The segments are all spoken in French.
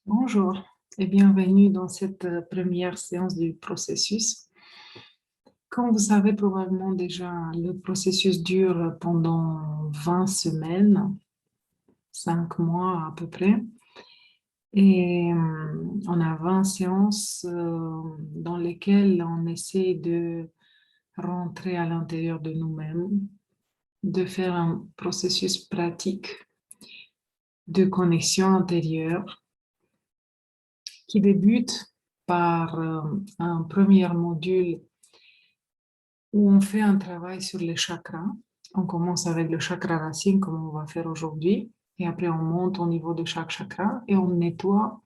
Bonjour et bienvenue dans cette première séance du processus. Comme vous savez probablement déjà, le processus dure pendant 20 semaines, 5 mois à peu près. Et on a 20 séances dans lesquelles on essaie de rentrer à l'intérieur de nous-mêmes, de faire un processus pratique de connexion intérieure qui débute par un premier module où on fait un travail sur les chakras. On commence avec le chakra racine, comme on va faire aujourd'hui, et après on monte au niveau de chaque chakra et on nettoie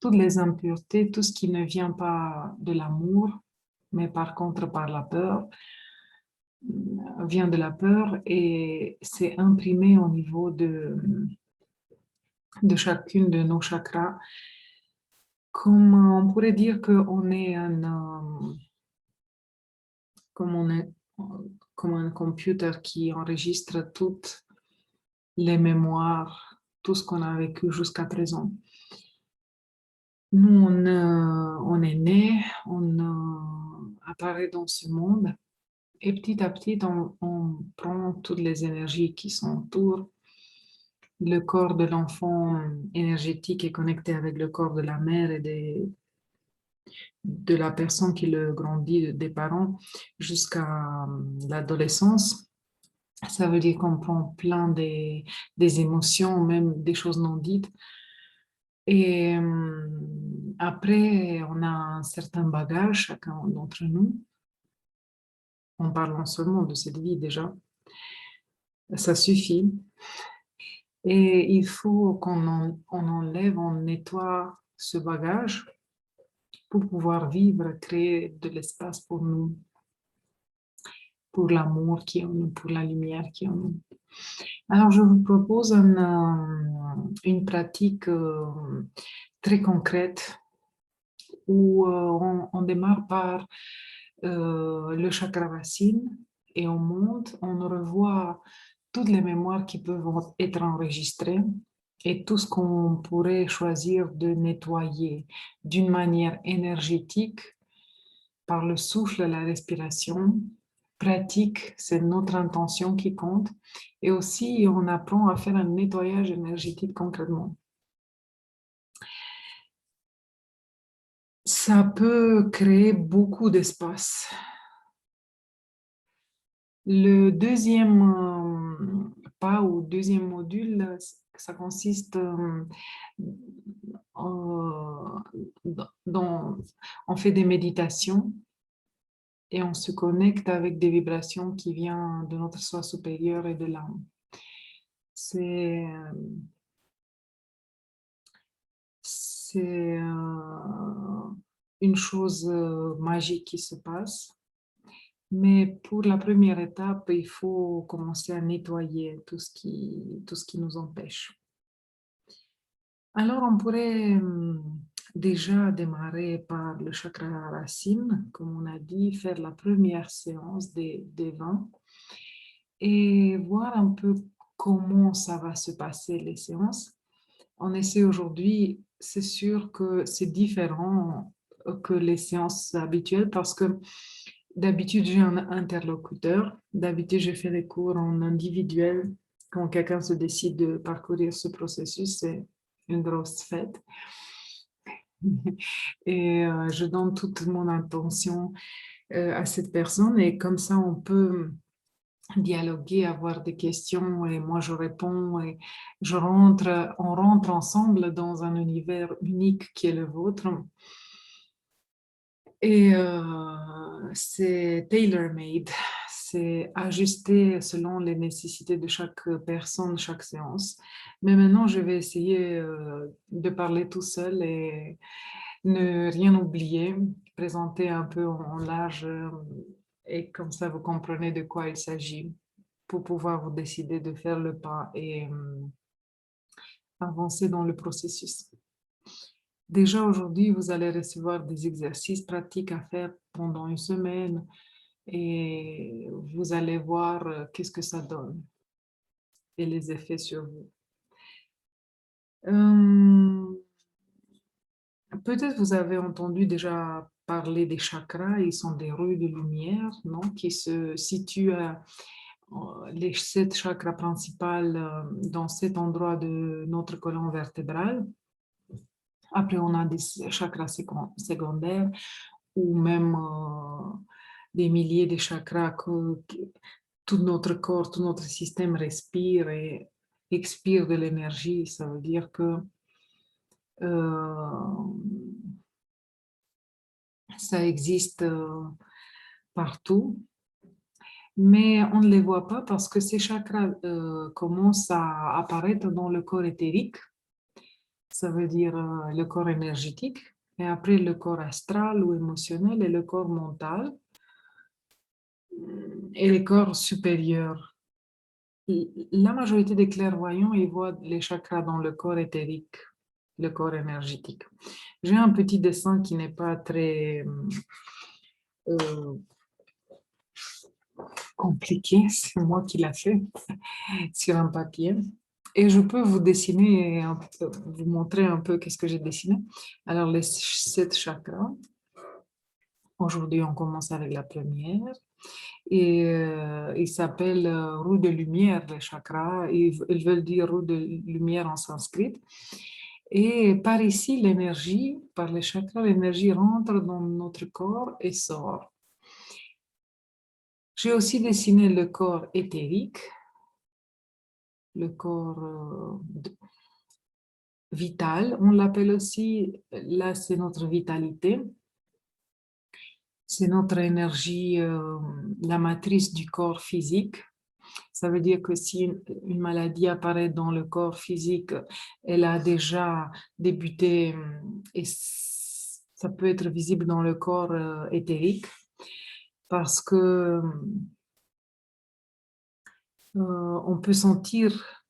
toutes les impuretés, tout ce qui ne vient pas de l'amour, mais par contre par la peur, vient de la peur et c'est imprimé au niveau de chacune de nos chakras. Comme on pourrait dire qu'on est comme on est comme un computer qui enregistre toutes les mémoires, tout ce qu'on a vécu jusqu'à présent. Nous, on est né, on apparaît dans ce monde et petit à petit, on prend toutes les énergies qui sont autour. Le corps de l'enfant énergétique est connecté avec le corps de la mère et de la personne qui le grandit, des parents, jusqu'à l'adolescence. Ça veut dire qu'on prend plein des émotions, même des choses non dites. Et après, on a un certain bagage, chacun d'entre nous, en parlant seulement de cette vie déjà. Ça suffit. Et il faut qu'on enlève, on nettoie ce bagage pour pouvoir vivre, créer de l'espace pour nous, pour l'amour qui est en nous, pour la lumière qui est en nous. Alors, je vous propose une pratique très concrète où on démarre par le chakra racine et on monte, on revoit toutes les mémoires qui peuvent être enregistrées et tout ce qu'on pourrait choisir de nettoyer d'une manière énergétique par le souffle, la respiration. Pratique, c'est notre intention qui compte. Et aussi, on apprend à faire un nettoyage énergétique concrètement. Ça peut créer beaucoup d'espace. Le deuxième pas ou deuxième module, ça consiste dans, on fait des méditations et on se connecte avec des vibrations qui viennent de notre soi supérieur et de l'âme. C'est une chose magique qui se passe. Mais pour la première étape, il faut commencer à nettoyer tout ce qui nous empêche. Alors, on pourrait déjà démarrer par le chakra racine, comme on a dit, faire la première séance des 20 et voir un peu comment ça va se passer, les séances. On essaie aujourd'hui, c'est sûr que c'est différent que les séances habituelles parce que d'habitude, j'ai un interlocuteur. D'habitude, je fais les cours en individuel. Quand quelqu'un se décide de parcourir ce processus, c'est une grosse fête. Et je donne toute mon attention à cette personne et comme ça, on peut dialoguer, avoir des questions et moi, je réponds et on rentre ensemble dans un univers unique qui est le vôtre. Et c'est tailor-made, c'est ajusté selon les nécessités de chaque personne, chaque séance. Mais maintenant, je vais essayer de parler tout seul et ne rien oublier, présenter un peu en large et comme ça, vous comprenez de quoi il s'agit pour pouvoir vous décider de faire le pas et avancer dans le processus. Déjà aujourd'hui, vous allez recevoir des exercices pratiques à faire pendant une semaine et vous allez voir qu'est-ce que ça donne et les effets sur vous. Peut-être vous avez entendu déjà parler des chakras, ils sont des rues de lumière, non? Qui se situent les 7 chakras principales dans cet endroit de notre colonne vertébrale. Après, on a des chakras secondaires ou même des milliers de chakras que tout notre corps, tout notre système respire et expire de l'énergie. Ça veut dire que euh, ça existe partout, mais on ne les voit pas parce que ces chakras commencent à apparaître dans le corps éthérique, ça veut dire le corps énergétique, et après le corps astral ou émotionnel et le corps mental et les corps supérieurs. La majorité des clairvoyants, ils voient les chakras dans le corps éthérique, le corps énergétique. J'ai un petit dessin qui n'est pas très euh, compliqué, c'est moi qui l'ai fait sur un papier. Et je peux vous dessiner, vous montrer un peu qu'est-ce que j'ai dessiné. Alors, les 7 chakras. Aujourd'hui, on commence avec la première. Et il s'appelle roue de lumière, les chakras. Ils veulent dire roue de lumière en sanskrit. Et par ici, l'énergie, par les chakras, l'énergie rentre dans notre corps et sort. J'ai aussi dessiné le corps éthérique, le corps vital. On l'appelle aussi, là, c'est notre vitalité. C'est notre énergie, la matrice du corps physique. Ça veut dire que si une maladie apparaît dans le corps physique, elle a déjà débuté et ça peut être visible dans le corps éthérique parce que on peut sentir,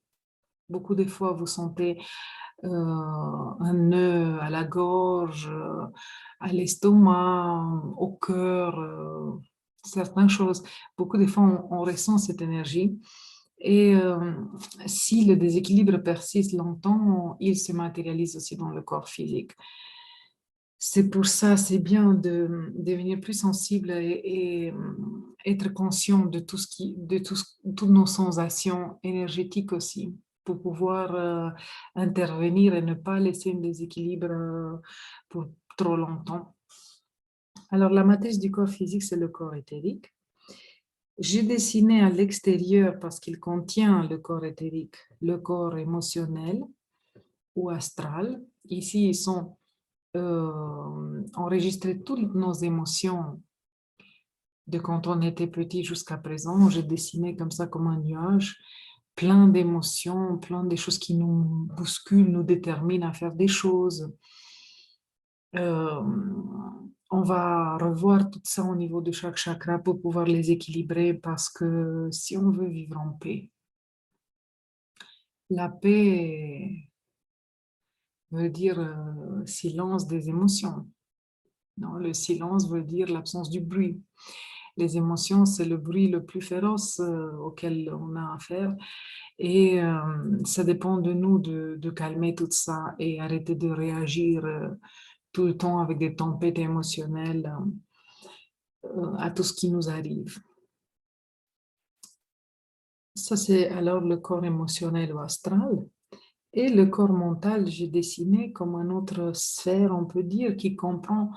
beaucoup de fois vous sentez un nœud à la gorge, à l'estomac, au cœur, certaines choses. Beaucoup de fois on ressent cette énergie. Et si le déséquilibre persiste longtemps, il se matérialise aussi dans le corps physique. C'est pour ça, c'est bien de devenir plus sensible et être conscient de tout ce toutes nos sensations énergétiques aussi, pour pouvoir intervenir et ne pas laisser un déséquilibre pour trop longtemps. Alors, la matrice du corps physique, c'est le corps éthérique. J'ai dessiné à l'extérieur, parce qu'il contient le corps éthérique, le corps émotionnel ou astral. Ici, ils sont enregistrées toutes nos émotions de quand on était petit jusqu'à présent. J'ai dessiné comme ça, comme un nuage, plein d'émotions, plein de choses qui nous bousculent, nous déterminent à faire des choses. Euh, on va revoir tout ça au niveau de chaque chakra pour pouvoir les équilibrer parce que si on veut vivre en paix, la paix veut dire silence des émotions. Non, le silence veut dire l'absence du bruit. Les émotions, c'est le bruit le plus féroce auquel on a affaire. Et ça dépend de nous de calmer tout ça et arrêter de réagir tout le temps avec des tempêtes émotionnelles à tout ce qui nous arrive. Ça, c'est alors le corps émotionnel ou astral. Et le corps mental, j'ai dessiné comme une autre sphère, on peut dire, qui comprend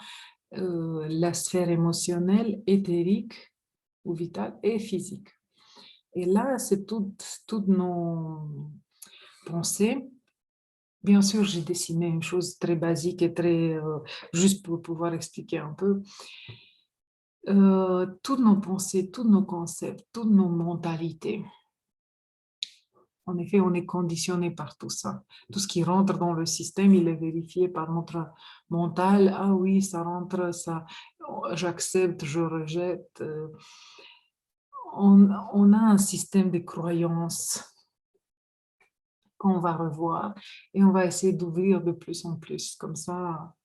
la sphère émotionnelle, éthérique ou vitale et physique. Et là, c'est toutes nos pensées. Bien sûr, j'ai dessiné une chose très basique et très, juste pour pouvoir expliquer un peu. Toutes nos pensées, tous nos concepts, toutes nos mentalités. En effet, on est conditionné par tout ça. Tout ce qui rentre dans le système, il est vérifié par notre mental. Ah oui, ça rentre, ça, j'accepte, je rejette. On a un système de croyances qu'on va revoir et on va essayer d'ouvrir de plus en plus. Comme ça,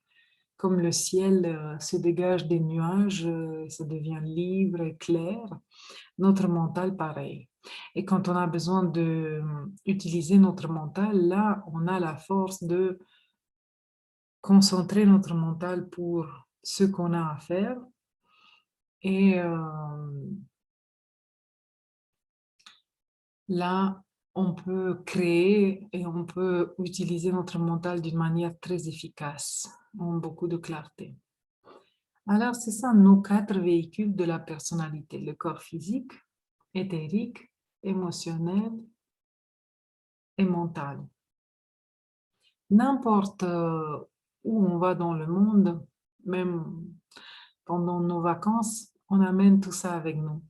comme le ciel se dégage des nuages, ça devient libre et clair. Notre mental, pareil. Et quand on a besoin d'utiliser notre mental, là, on a la force de concentrer notre mental pour ce qu'on a à faire et là, on peut créer et on peut utiliser notre mental d'une manière très efficace, en beaucoup de clarté. Alors, c'est ça nos 4 véhicules de la personnalité, le corps physique, éthérique, émotionnel et mental. N'importe où on va dans le monde, même pendant nos vacances, on amène tout ça avec nous.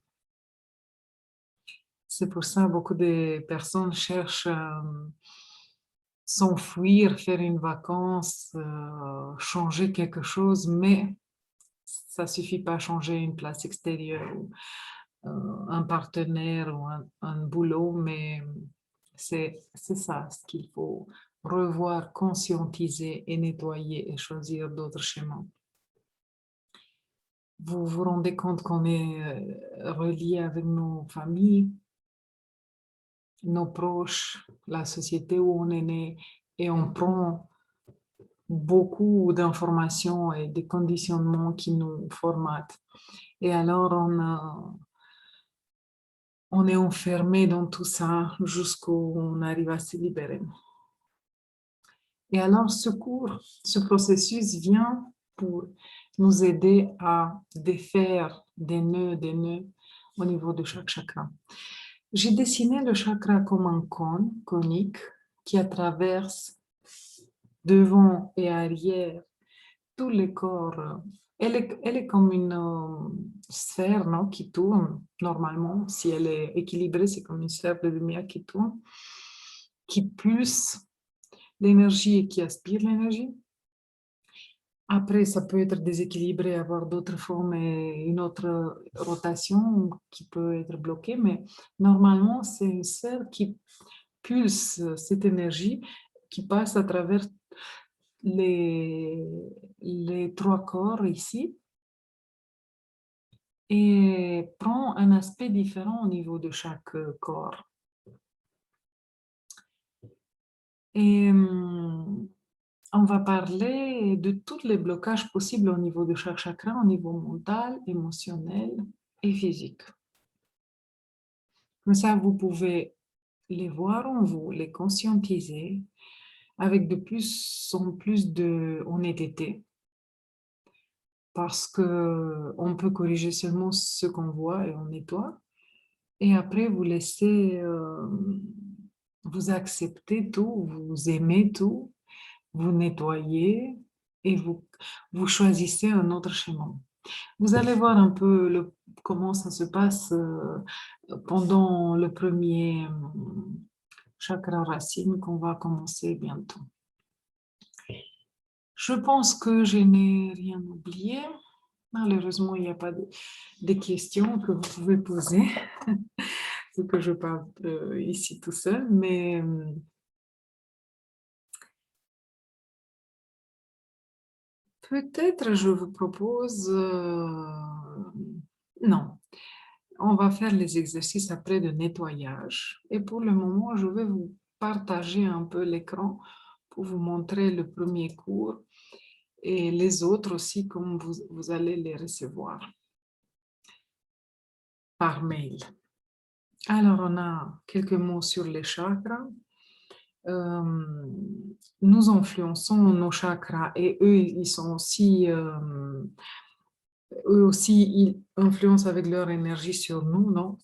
C'est pour ça que beaucoup de personnes cherchent s'enfuir, faire une vacance, changer quelque chose, mais ça ne suffit pas à changer une place extérieure ou un partenaire ou un boulot, mais c'est ça ce qu'il faut revoir, conscientiser et nettoyer et choisir d'autres chemins. Vous vous rendez compte qu'on est relié avec nos familles, nos proches, la société où on est né, et on prend beaucoup d'informations et des conditionnements qui nous formatent. Et alors, on est enfermé dans tout ça jusqu'où on arrive à se libérer. Et alors, ce processus vient pour nous aider à défaire des nœuds au niveau de chaque chakra. J'ai dessiné le chakra comme un cône conique qui traverse devant et arrière tous les corps. Elle est comme une sphère, non, qui tourne normalement. Si elle est équilibrée, c'est comme une sphère de lumière qui tourne, qui pulse l'énergie et qui aspire l'énergie. Après, ça peut être déséquilibré, avoir d'autres formes et une autre rotation qui peut être bloquée, mais normalement, c'est une sphère qui pulse cette énergie qui passe à travers les 3 corps ici et prend un aspect différent au niveau de chaque corps. Et on va parler de tous les blocages possibles au niveau de chaque chakra, au niveau mental, émotionnel et physique. Comme ça, vous pouvez les voir en vous, les conscientiser avec de plus en plus de honnêteté. Parce qu'on peut corriger seulement ce qu'on voit et on nettoie. Et après, vous laissez, vous acceptez tout, vous aimez tout, vous nettoyez et vous choisissez un autre chemin. Vous allez voir un peu comment ça se passe pendant le premier chakra racine qu'on va commencer bientôt. Je pense que je n'ai rien oublié. Malheureusement, il n'y a pas de questions que vous pouvez poser, c'est que je parle ici tout seul, mais peut-être je vous propose... non, on va faire les exercices après de nettoyage. Et pour le moment, je vais vous partager un peu l'écran pour vous montrer le premier cours et les autres aussi, comme vous allez les recevoir par mail. Alors, on a quelques mots sur les chakras. Nous influençons nos chakras et eux, ils sont aussi, eux aussi, ils influencent avec leur énergie sur nous, non?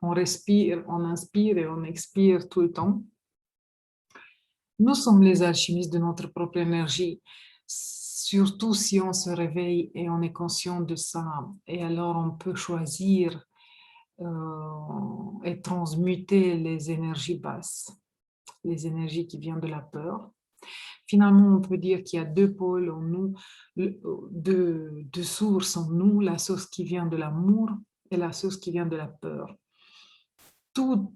On respire, on inspire et on expire tout le temps. Nous sommes les alchimistes de notre propre énergie, surtout si on se réveille et on est conscient de ça. Et alors, on peut choisir et transmuter les énergies basses, les énergies qui viennent de la peur. Finalement, on peut dire qu'il y a 2 pôles en nous, 2 sources en nous, la source qui vient de l'amour et la source qui vient de la peur. Tout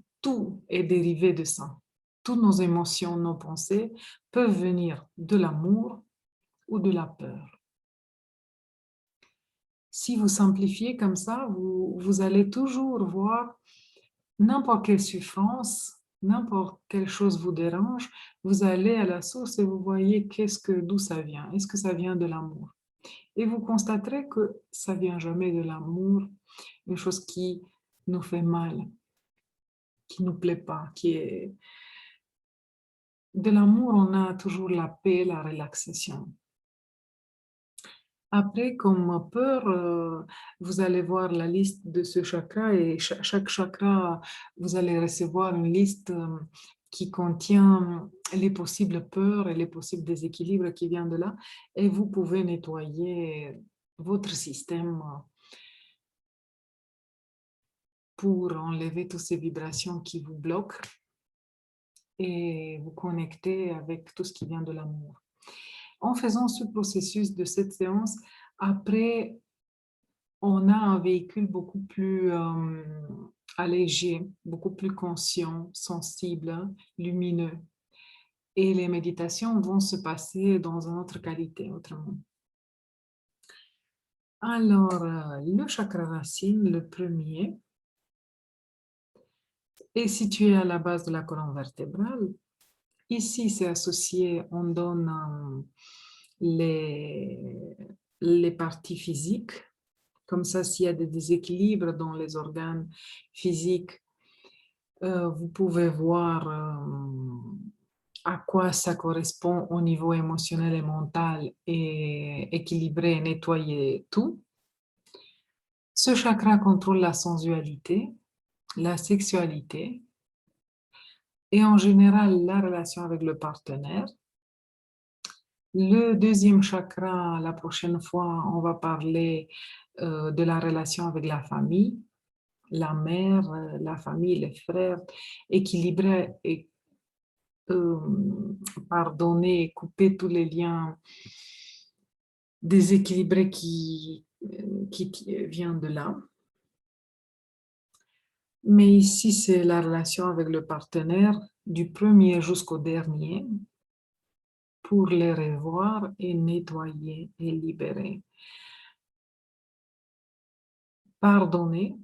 est dérivé de ça. Toutes nos émotions, nos pensées peuvent venir de l'amour ou de la peur. Si vous simplifiez comme ça, vous allez toujours voir n'importe quelle souffrance n'importe quelle chose vous dérange, vous allez à la source et vous voyez d'où ça vient. Est-ce que ça vient de l'amour? Et vous constaterez que ça vient jamais de l'amour, une chose qui nous fait mal, qui nous plaît pas, qui est de l'amour, on a toujours la paix, la relaxation. Après, comme peur, vous allez voir la liste de ce chakra et chaque chakra, vous allez recevoir une liste qui contient les possibles peurs et les possibles déséquilibres qui viennent de là. Et vous pouvez nettoyer votre système pour enlever toutes ces vibrations qui vous bloquent et vous connecter avec tout ce qui vient de l'amour. En faisant ce processus de cette séance, après, on a un véhicule beaucoup plus allégé, beaucoup plus conscient, sensible, lumineux. Et les méditations vont se passer dans une autre qualité, autrement. Alors, le chakra racine, le premier, est situé à la base de la colonne vertébrale. Ici, c'est associé, on donne les parties physiques. Comme ça, s'il y a des déséquilibres dans les organes physiques, vous pouvez voir à quoi ça correspond au niveau émotionnel et mental et équilibrer, nettoyer tout. Ce chakra contrôle la sensualité, la sexualité et en général la relation avec le partenaire. Le deuxième chakra, la prochaine fois, on va parler de la relation avec la famille, la mère, la famille, les frères, équilibrer et pardonner, couper tous les liens déséquilibrés qui viennent de là. Mais ici, c'est la relation avec le partenaire du premier jusqu'au dernier pour les revoir et nettoyer et libérer. Pardonner,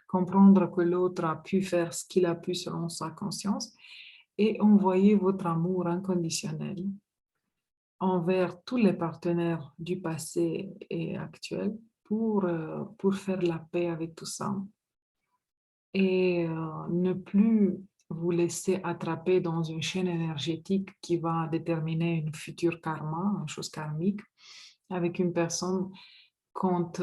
comprendre que l'autre a pu faire ce qu'il a pu selon sa conscience et envoyer votre amour inconditionnel envers tous les partenaires du passé et actuel pour faire la paix avec tout ça et ne plus vous laisser attraper dans une chaîne énergétique qui va déterminer une future karma, une chose karmique, avec une personne quand,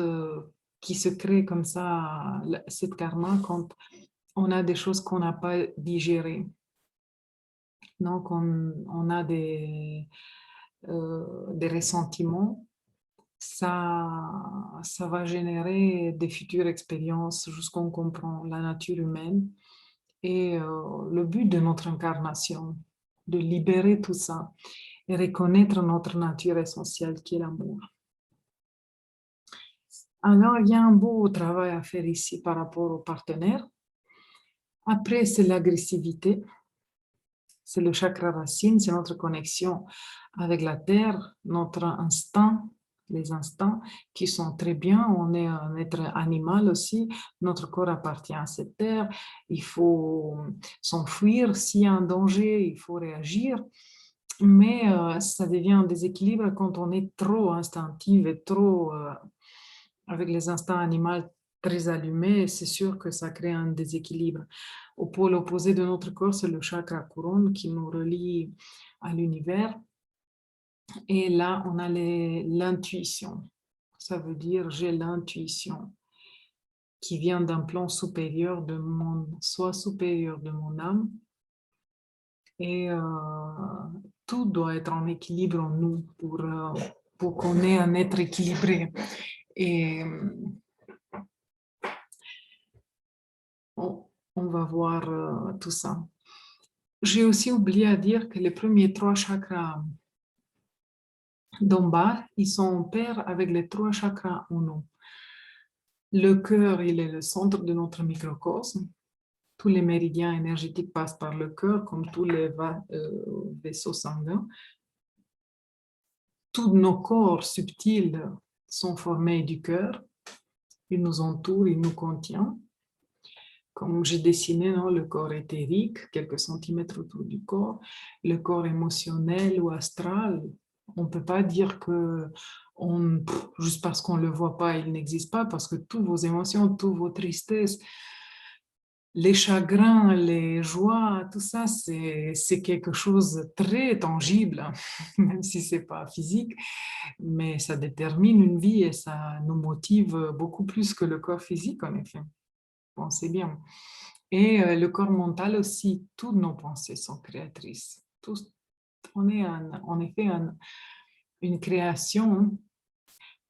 qui se crée comme ça, cette karma, quand on a des choses qu'on n'a pas digérées. Donc, on a des ressentiments, ça va générer des futures expériences jusqu'on comprend la nature humaine et le but de notre incarnation, de libérer tout ça et reconnaître notre nature essentielle qui est l'amour. Alors, il y a un beau travail à faire ici par rapport aux partenaires. Après, c'est l'agressivité. C'est le chakra racine, c'est notre connexion avec la terre, notre instinct, les instincts qui sont très bien. On est un être animal aussi. Notre corps appartient à cette terre. Il faut s'enfuir. S'il y a un danger, il faut réagir. Mais ça devient un déséquilibre quand on est trop instinctif et trop avec les instincts animaux très allumés. C'est sûr que ça crée un déséquilibre. Au pôle opposé de notre corps, c'est le chakra couronne qui nous relie à l'univers. Et là, on a l'intuition. Ça veut dire j'ai l'intuition qui vient d'un plan supérieur de mon soi supérieur de mon âme. Et tout doit être en équilibre en nous pour qu'on ait un être équilibré. Et on va voir tout ça. J'ai aussi oublié à dire que les premiers 3 chakras d'en bas, ils sont en paire avec les 3 chakras en haut. Le cœur, il est le centre de notre microcosme. Tous les méridiens énergétiques passent par le cœur, comme tous les vaisseaux sanguins. Tous nos corps subtils sont formés du cœur. Il nous entoure, il nous contient. comme j'ai dessiné, non, le corps éthérique, quelques centimètres autour du corps, le corps émotionnel ou astral. On ne peut pas dire que juste parce qu'on ne le voit pas, il n'existe pas, parce que toutes vos émotions, toutes vos tristesses, les chagrins, les joies, tout ça, c'est quelque chose de très tangible, hein, même si ce n'est pas physique, mais ça détermine une vie et ça nous motive beaucoup plus que le corps physique, en effet. Pensez bien. Et le corps mental aussi, toutes nos pensées sont créatrices. On est en effet une création,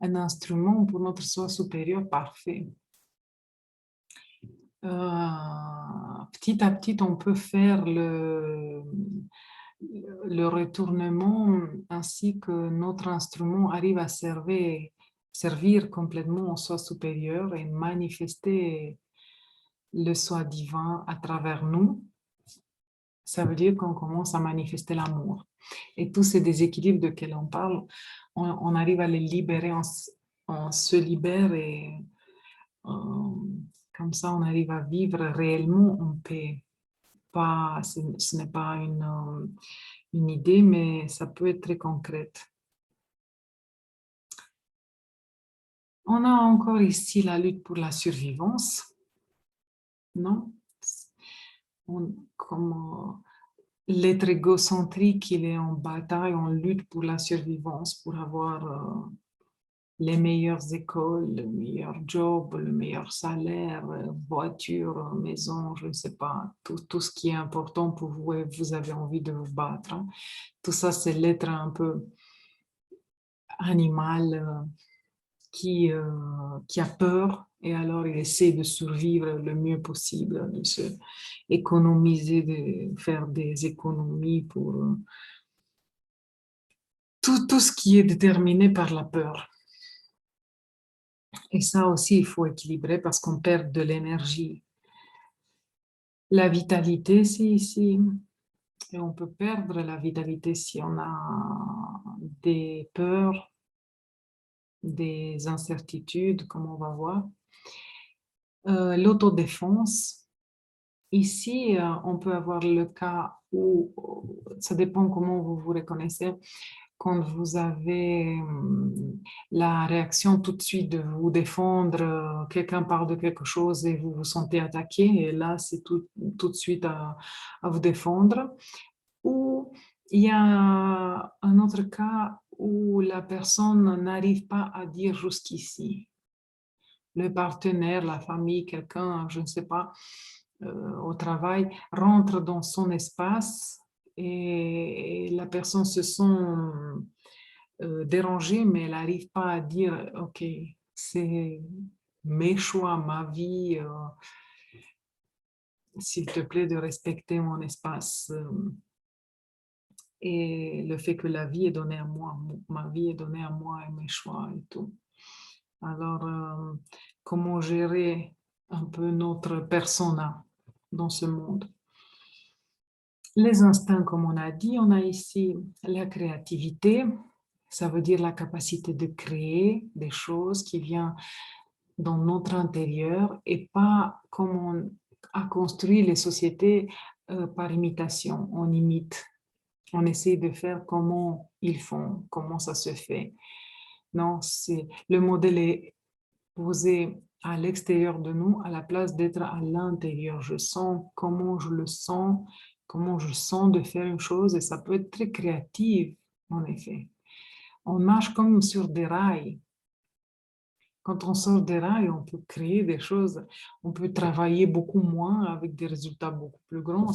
un instrument pour notre soi supérieur parfait. Petit à petit, on peut faire le retournement ainsi que notre instrument arrive à servir complètement au soi supérieur et manifester le soi divin à travers nous. Ça veut dire qu'on commence à manifester l'amour. Et tous ces déséquilibres de lesquels on parle, on arrive à les libérer, on se libère et comme ça, on arrive à vivre réellement en paix. Ce n'est pas une idée, mais ça peut être très concrète. On a encore ici la lutte pour la survivance, non? Comme l'être égocentrique, il est en bataille, en lutte pour la survivance, pour avoir les meilleures écoles, le meilleur job, le meilleur salaire, voiture, maison, je ne sais pas, tout ce qui est important pour vous et vous avez envie de vous battre. Hein. Tout ça, c'est l'être un peu animal qui a peur et alors il essaie de survivre le mieux possible, de se économiser, de faire des économies pour tout ce qui est déterminé par la peur. Et ça aussi, il faut équilibrer parce qu'on perd de l'énergie. La vitalité, si, et on peut perdre la vitalité si on a des peurs, des incertitudes, comme on va voir. L'autodéfense, ici, on peut avoir le cas où, ça dépend comment vous vous reconnaissez, quand vous avez la réaction tout de suite de vous défendre, quelqu'un parle de quelque chose et vous vous sentez attaqué, et là, c'est tout de suite à vous défendre. Ou il y a un autre cas où la personne n'arrive pas à dire jusqu'ici. Le partenaire, la famille, quelqu'un, je ne sais pas, au travail, rentre dans son espace et la personne se sent dérangée, mais elle n'arrive pas à dire, OK, c'est mes choix, ma vie, s'il te plaît de respecter mon espace. Et le fait que la vie est donnée à moi, ma vie est donnée à moi et mes choix et tout. Alors, comment gérer un peu notre persona dans ce monde? Les instincts, comme on a dit, on a ici la créativité, ça veut dire la capacité de créer des choses qui viennent dans notre intérieur et pas comme on a construit les sociétés par imitation, on imite. On essaie de faire comment ils font, comment ça se fait. Non, le modèle est posé à l'extérieur de nous à la place d'être à l'intérieur. Je sens comment je le sens, comment je sens de faire une chose et ça peut être très créatif, en effet. On marche comme sur des rails. Quand on sort des rails, on peut créer des choses, on peut travailler beaucoup moins avec des résultats beaucoup plus grands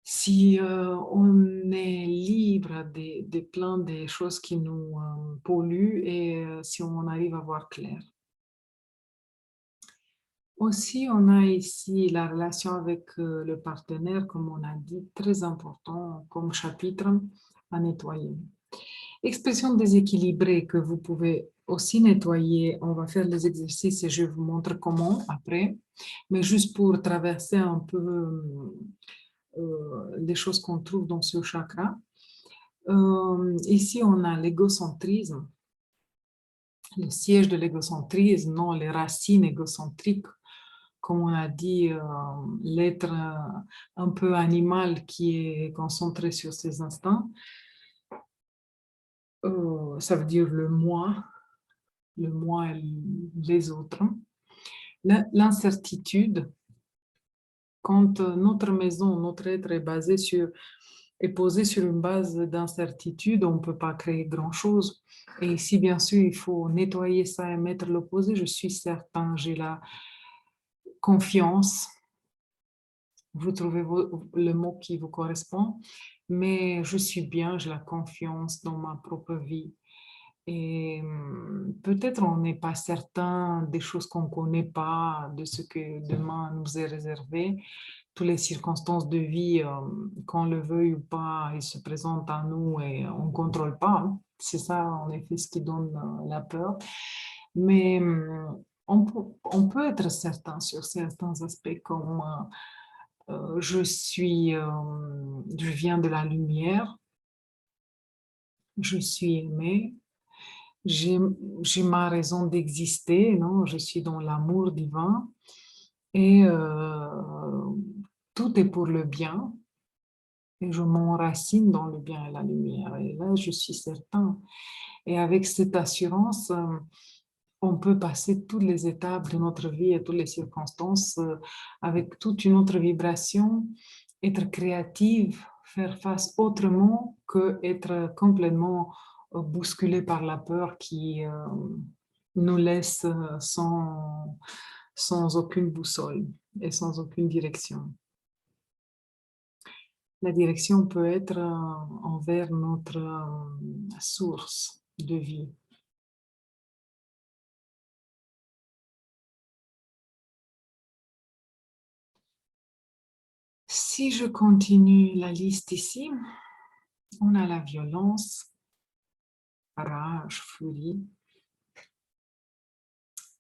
si on est libre des plans, des choses qui nous polluent et si on arrive à voir clair. Aussi, on a ici la relation avec le partenaire, comme on a dit, très important comme chapitre à nettoyer. Expression déséquilibrée que vous pouvez aussi nettoyer. On va faire les exercices et je vous montre comment après. Mais juste pour traverser un peu les choses qu'on trouve dans ce chakra. Ici, on a l'égocentrisme, le siège de l'égocentrisme, non les racines égocentriques comme on a dit, l'être un peu animal qui est concentré sur ses instincts. Ça veut dire le moi et les autres. L'incertitude, quand notre maison, notre être est posé sur une base d'incertitude, on ne peut pas créer grand-chose. Et ici, bien sûr, il faut nettoyer ça et mettre l'opposé. Je suis certain, j'ai la confiance. Vous trouvez le mot qui vous correspond, mais je suis bien, j'ai la confiance dans ma propre vie. Et peut-être on n'est pas certain des choses qu'on ne connaît pas, de ce que demain nous est réservé. Toutes les circonstances de vie, qu'on le veuille ou pas, ils se présentent à nous et on ne contrôle pas, hein. C'est ça, en effet, ce qui donne la peur. Mais on peut être certain sur certains aspects comme je viens de la lumière, je suis aimée, j'ai ma raison d'exister, non? Je suis dans l'amour divin et tout est pour le bien et je m'enracine dans le bien et la lumière. Et là, je suis certain. Et avec cette assurance, on peut passer toutes les étapes de notre vie et toutes les circonstances avec toute une autre vibration, être créative, faire face autrement que être complètement bousculé par la peur qui nous laisse sans aucune boussole et sans aucune direction. La direction peut être envers notre source de vie. Si je continue la liste ici, on a la violence, rage, furie,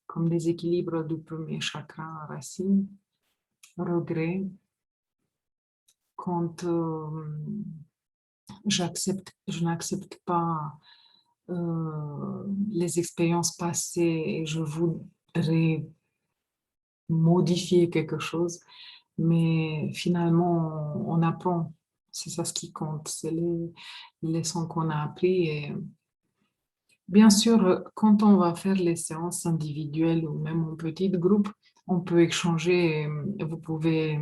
comme déséquilibre du premier chakra racine, regret, quand je n'accepte pas les expériences passées et je voudrais modifier quelque chose, mais finalement on apprend, c'est ça ce qui compte, c'est les leçons qu'on a appris. Et bien sûr, quand on va faire les séances individuelles ou même en petit groupe, on peut échanger, vous pouvez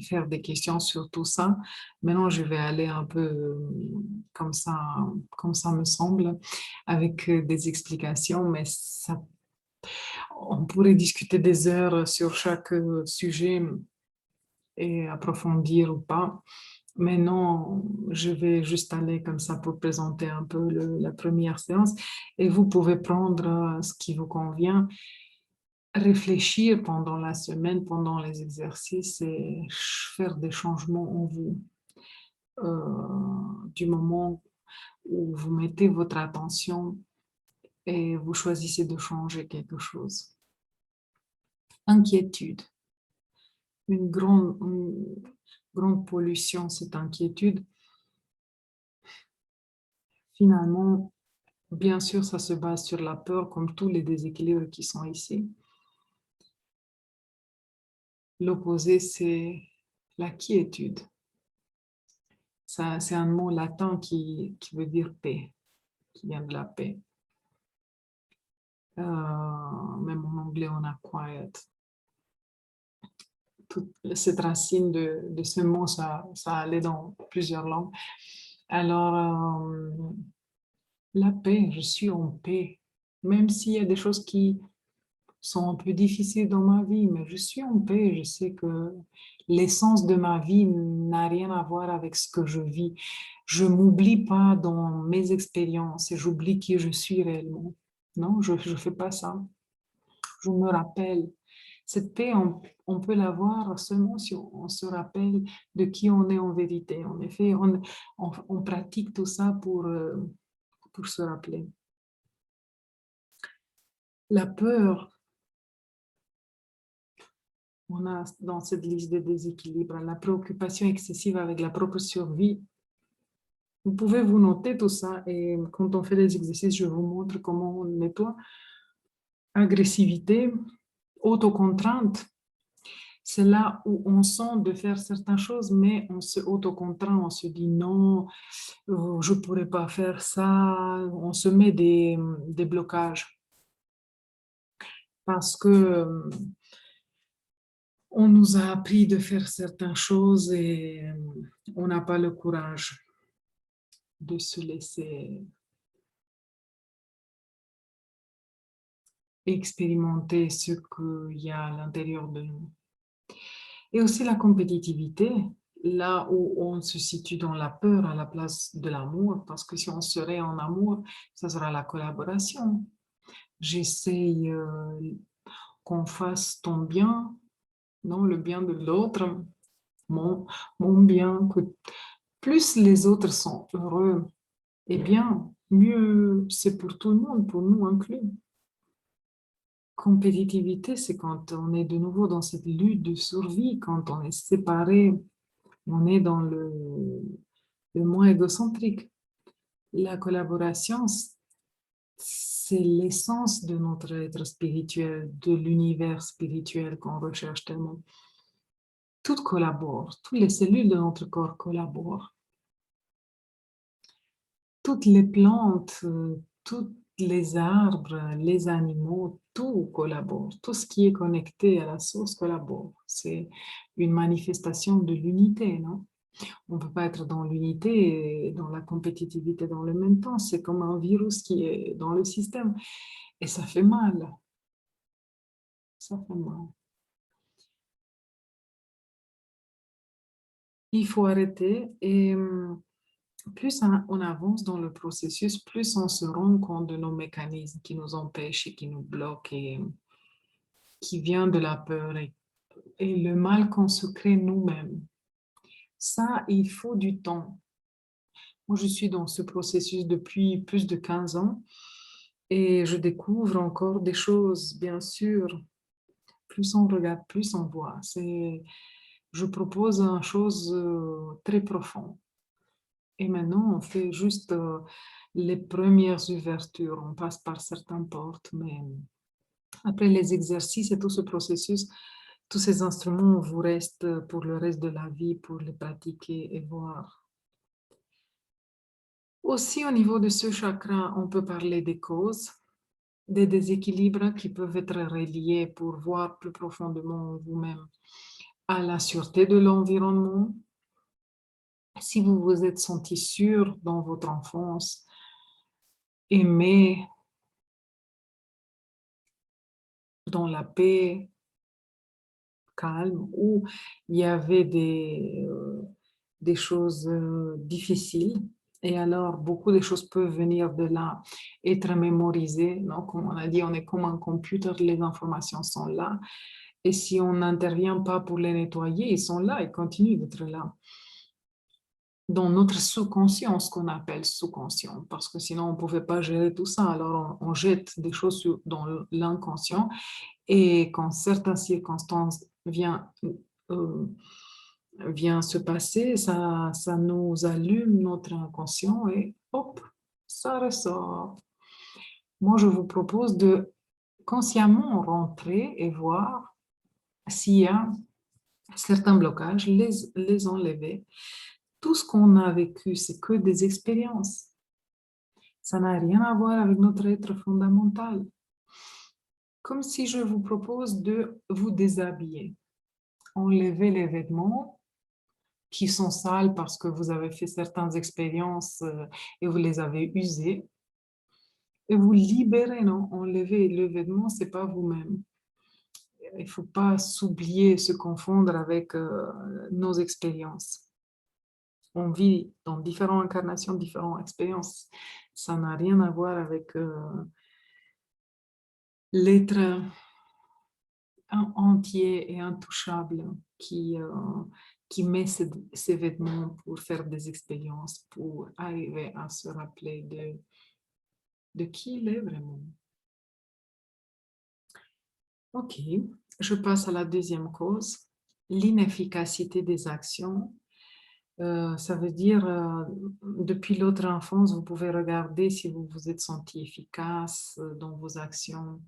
faire des questions sur tout ça. Maintenant, je vais aller un peu comme ça me semble, avec des explications, mais ça, on pourrait discuter des heures sur chaque sujet et approfondir ou pas. Maintenant, je vais juste aller comme ça pour présenter un peu la première séance et vous pouvez prendre ce qui vous convient, réfléchir pendant la semaine, pendant les exercices et faire des changements en vous. Du moment où vous mettez votre attention et vous choisissez de changer quelque chose. Inquiétude. Une grande pollution, cette inquiétude. Finalement, bien sûr, ça se base sur la peur, comme tous les déséquilibres qui sont ici. L'opposé, c'est la quiétude. C'est un mot latin qui veut dire paix, qui vient de la paix. Même en anglais, on a quiet. Toute cette racine de ce mot, ça allait dans plusieurs langues. Alors, la paix, je suis en paix. Même s'il y a des choses qui sont un peu difficiles dans ma vie, mais je suis en paix. Je sais que l'essence de ma vie n'a rien à voir avec ce que je vis. Je ne m'oublie pas dans mes expériences et j'oublie qui je suis réellement. Non, je ne fais pas ça. Je me rappelle. Cette paix, on peut l'avoir seulement si on se rappelle de qui on est en vérité. En effet, on pratique tout ça pour se rappeler. La peur, on a dans cette liste de déséquilibres, la préoccupation excessive avec la propre survie. Vous pouvez vous noter tout ça et quand on fait des exercices, je vous montre comment on nettoie. Agressivité, autocontrainte, c'est là où on sent de faire certaines choses, mais on se autocontraint, on se dit non, je ne pourrais pas faire ça, on se met des blocages parce que on nous a appris de faire certaines choses et on n'a pas le courage de se laisser expérimenter ce qu'il y a à l'intérieur de nous. Et aussi la compétitivité, là où on se situe dans la peur à la place de l'amour, parce que si on serait en amour, ça sera la collaboration. J'essaye qu'on fasse ton bien, non le bien de l'autre, mon, mon bien, que plus les autres sont heureux, eh bien, mieux c'est pour tout le monde, pour nous inclus. Compétitivité, c'est quand on est de nouveau dans cette lutte de survie, quand on est séparé, on est dans le moins égocentrique. La collaboration, c'est l'essence de notre être spirituel, de l'univers spirituel qu'on recherche tellement. Tout collabore, toutes les cellules de notre corps collaborent. Toutes les plantes, tous les arbres, les animaux, tout collabore. Tout ce qui est connecté à la source collabore. C'est une manifestation de l'unité, non? On ne peut pas être dans l'unité et dans la compétitivité dans le même temps. C'est comme un virus qui est dans le système. Et ça fait mal. Ça fait mal. Il faut arrêter et plus on avance dans le processus, plus on se rend compte de nos mécanismes qui nous empêchent et qui nous bloquent et qui viennent de la peur et le mal qu'on se crée nous-mêmes. Ça, il faut du temps. Moi, je suis dans ce processus depuis plus de 15 ans et je découvre encore des choses, bien sûr. Plus on regarde, plus on voit. Je propose une chose très profonde. Et maintenant, on fait juste les premières ouvertures. On passe par certaines portes, mais après les exercices et tout ce processus, tous ces instruments vous restent pour le reste de la vie, pour les pratiquer et voir. Aussi, au niveau de ce chakra, on peut parler des causes, des déséquilibres qui peuvent être reliés pour voir plus profondément vous-même à la sûreté de l'environnement. Si vous vous êtes senti sûr dans votre enfance, aimé, dans la paix, calme, où il y avait des choses difficiles, et alors beaucoup de choses peuvent venir de là, être mémorisées. Non? Comme on a dit, on est comme un computer, les informations sont là, et si on n'intervient pas pour les nettoyer, ils sont là, ils continuent d'être là. Dans notre sous-conscience qu'on appelle sous-conscient, parce que sinon on ne pouvait pas gérer tout ça. Alors on jette des choses dans l'inconscient et quand certaines circonstances viennent se passer, ça nous allume notre inconscient et hop, ça ressort. Moi, je vous propose de consciemment rentrer et voir s'il y a certains blocages, les enlever. Tout ce qu'on a vécu, c'est que des expériences. Ça n'a rien à voir avec notre être fondamental. Comme si je vous propose de vous déshabiller. Enlever les vêtements qui sont sales parce que vous avez fait certaines expériences et vous les avez usés. Et vous libérer, non? Enlever le vêtement, ce n'est pas vous-même. Il ne faut pas s'oublier, se confondre avec nos expériences. On vit dans différentes incarnations, différentes expériences. Ça n'a rien à voir avec l'être entier et intouchable qui met ses vêtements pour faire des expériences, pour arriver à se rappeler de qui il est vraiment. Ok, je passe à la deuxième cause, l'inefficacité des actions. Ça veut dire, depuis l'autre enfance, vous pouvez regarder si vous vous êtes senti efficace dans vos actions.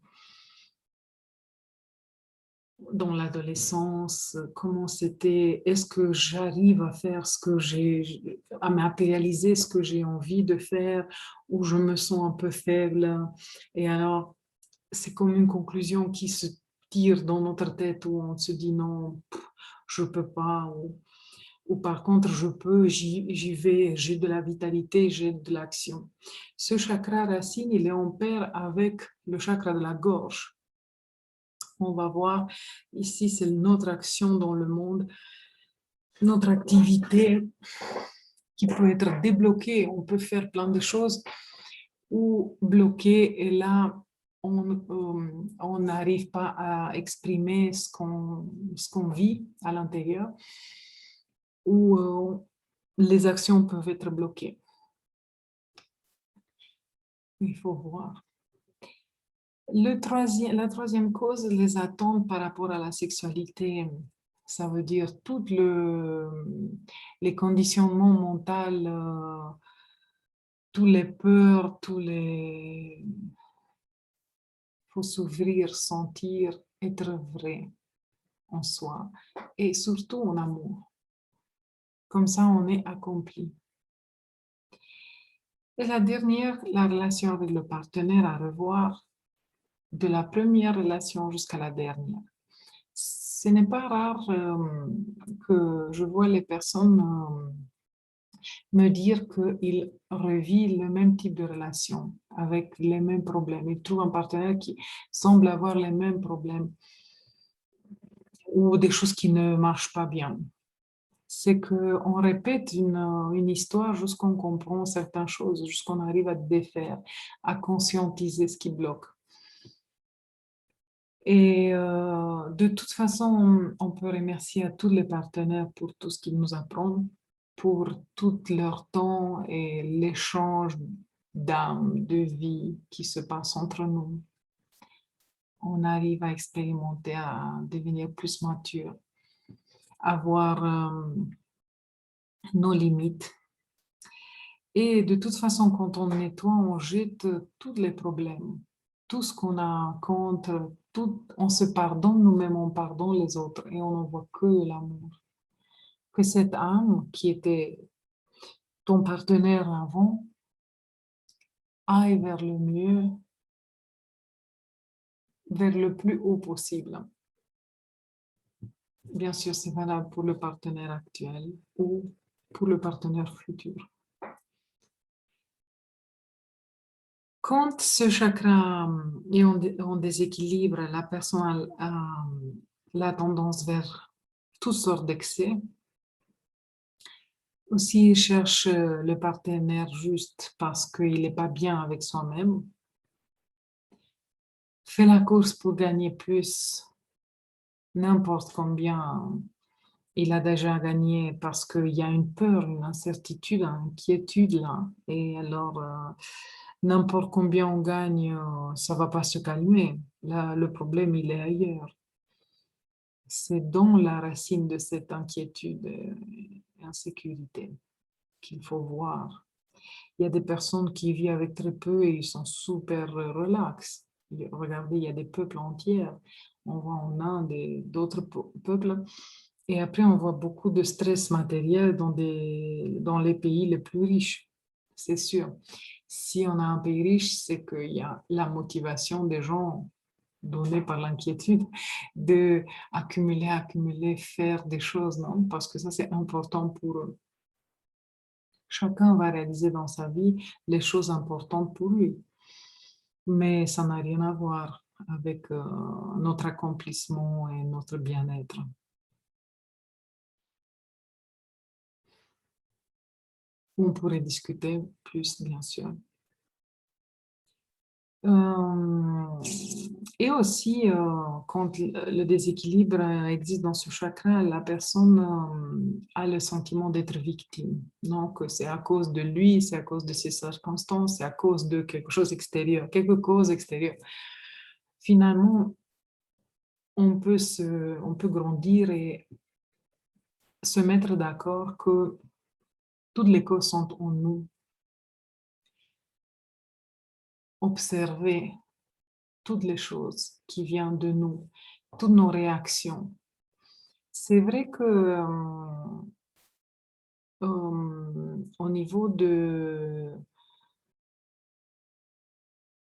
dans l'adolescence, comment c'était, est-ce que j'arrive à faire ce que à matérialiser ce que j'ai envie de faire, ou je me sens un peu faible. Et alors, c'est comme une conclusion qui se tire dans notre tête où on se dit non, je peux pas, ou par contre, je peux, j'y vais, j'ai de la vitalité, j'ai de l'action. Ce chakra racine, il est en pair avec le chakra de la gorge. On va voir ici, c'est notre action dans le monde, notre activité qui peut être débloquée. On peut faire plein de choses ou bloquée, et là, on n'arrive pas à exprimer ce qu'on vit à l'intérieur, ou les actions peuvent être bloquées. Il faut voir. La troisième cause, les attentes par rapport à la sexualité, ça veut dire toutes les conditionnements mentaux, tous les peurs, il faut s'ouvrir, sentir, être vrai en soi et surtout en amour. Comme ça, on est accompli. Et la dernière, la relation avec le partenaire à revoir, de la première relation jusqu'à la dernière. Ce n'est pas rare que je vois les personnes me dire qu'ils revivent le même type de relation avec les mêmes problèmes. Ils trouvent un partenaire qui semble avoir les mêmes problèmes ou des choses qui ne marchent pas bien. C'est qu'on répète une histoire jusqu'on comprend certaines choses, jusqu'on arrive à défaire, à conscientiser ce qui bloque. Et de toute façon, on peut remercier à tous les partenaires pour tout ce qu'ils nous apprennent, pour tout leur temps et l'échange d'âme, de vie qui se passe entre nous. On arrive à expérimenter, à devenir plus mature, à voir nos limites. Et de toute façon, quand on nettoie, on jette tous les problèmes, tout ce qu'on a contre, tout, on se pardonne nous-mêmes, on pardonne les autres et on ne voit que l'amour. Que cette âme qui était ton partenaire avant aille vers le mieux, vers le plus haut possible. Bien sûr, c'est valable pour le partenaire actuel ou pour le partenaire futur. Quand ce chakra est en déséquilibre, la personne a la tendance vers toutes sortes d'excès. Aussi, il cherche le partenaire juste parce qu'il n'est pas bien avec soi-même. Fait la course pour gagner plus, n'importe combien il a déjà gagné, parce qu'il y a une peur, une incertitude, une inquiétude là. Et alors, n'importe combien on gagne, ça ne va pas se calmer. Là, le problème, il est ailleurs. C'est dans la racine de cette inquiétude et insécurité qu'il faut voir. Il y a des personnes qui vivent avec très peu et ils sont super relax. Regardez, il y a des peuples entiers. On voit en Inde et d'autres peuples. Et après, on voit beaucoup de stress matériel dans les pays les plus riches. C'est sûr. Si on a un pays riche, c'est qu'il y a la motivation des gens donnée par l'inquiétude de accumuler, faire des choses, non? Parce que ça, c'est important pour eux. Chacun va réaliser dans sa vie les choses importantes pour lui. Mais ça n'a rien à voir avec notre accomplissement et notre bien-être. On pourrait discuter plus, bien sûr. Et aussi, quand le déséquilibre existe dans ce chakra, la personne a le sentiment d'être victime. Donc, c'est à cause de lui, c'est à cause de ses circonstances, c'est à cause de quelque chose extérieur, quelque cause extérieure. Finalement, on peut grandir et se mettre d'accord que toutes les causes sont en nous. Observer toutes les choses qui viennent de nous, toutes nos réactions. C'est vrai que au niveau de